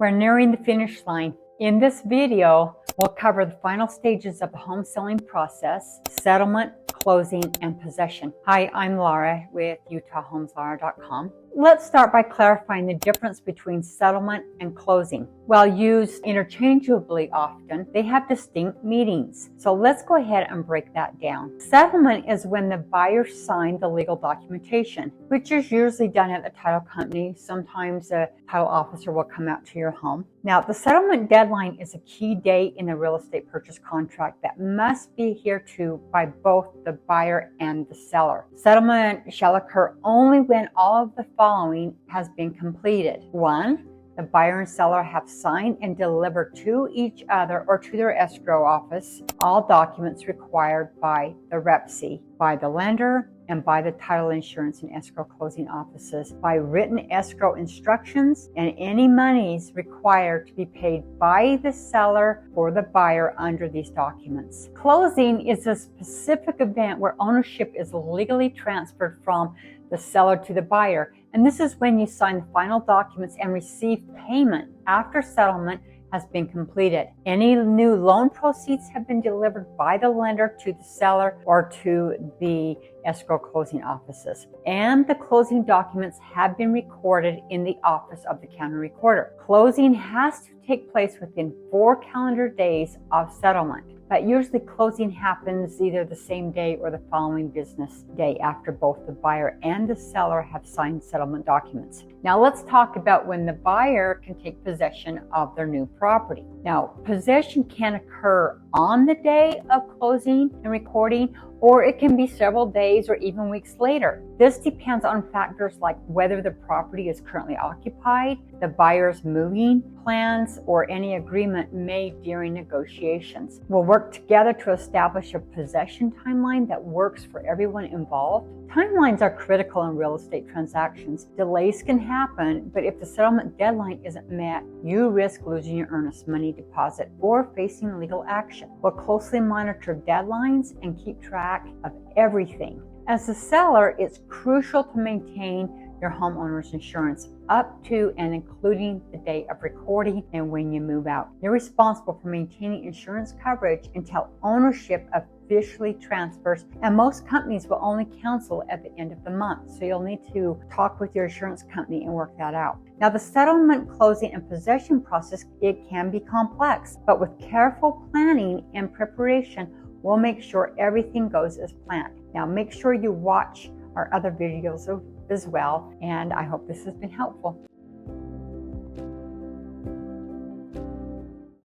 We're nearing the finish line. In this video, we'll cover the final stages of the home selling process: settlement, closing, and possession. Hi, I'm Laura with utahhomeslaura.com. Let's start by clarifying the difference between settlement and closing. While used interchangeably often, they have distinct meanings. So let's go ahead and break that down. Settlement is when the buyer signed the legal documentation, which is usually done at the title company. Sometimes a title officer will come out to your home. Now, the settlement deadline is a key date in the real estate purchase contract that must be adhered to by both the buyer and the seller. Settlement shall occur only when all of the following has been completed. 1. The buyer and seller have signed and delivered to each other or to their escrow office all documents required by the REPC, by the lender, and by the title insurance and escrow closing offices, by written escrow instructions, and any monies required to be paid by the seller or the buyer under these documents. Closing is a specific event where ownership is legally transferred from the seller to the buyer. And this is when you sign the final documents and receive payment after settlement has been completed. Any new loan proceeds have been delivered by the lender to the seller or to the escrow closing offices. And the closing documents have been recorded in the office of the county recorder. Closing has to take place within 4 calendar days of settlement. But usually closing happens either the same day or the following business day after both the buyer and the seller have signed settlement documents. Now let's talk about when the buyer can take possession of their new property. Now, possession can occur on the day of closing and recording, or it can be several days or even weeks later. This depends on factors like whether the property is currently occupied, the buyer's moving plans, or any agreement made during negotiations. We'll work together to establish a possession timeline that works for everyone involved. Timelines are critical in real estate transactions. Delays can happen, but if the settlement deadline isn't met, you risk losing your earnest money deposit or facing legal action. We'll closely monitor deadlines and keep track of everything. As a seller, it's crucial to maintain your homeowner's insurance up to and including the day of recording and when you move out. You're responsible for maintaining insurance coverage until ownership officially transfers, and most companies will only cancel at the end of the month, so you'll need to talk with your insurance company and work that out. Now, the settlement, closing, and possession process, it can be complex, but with careful planning and preparation, we'll make sure everything goes as planned. Now, make sure you watch our other videos as well, and I hope this has been helpful.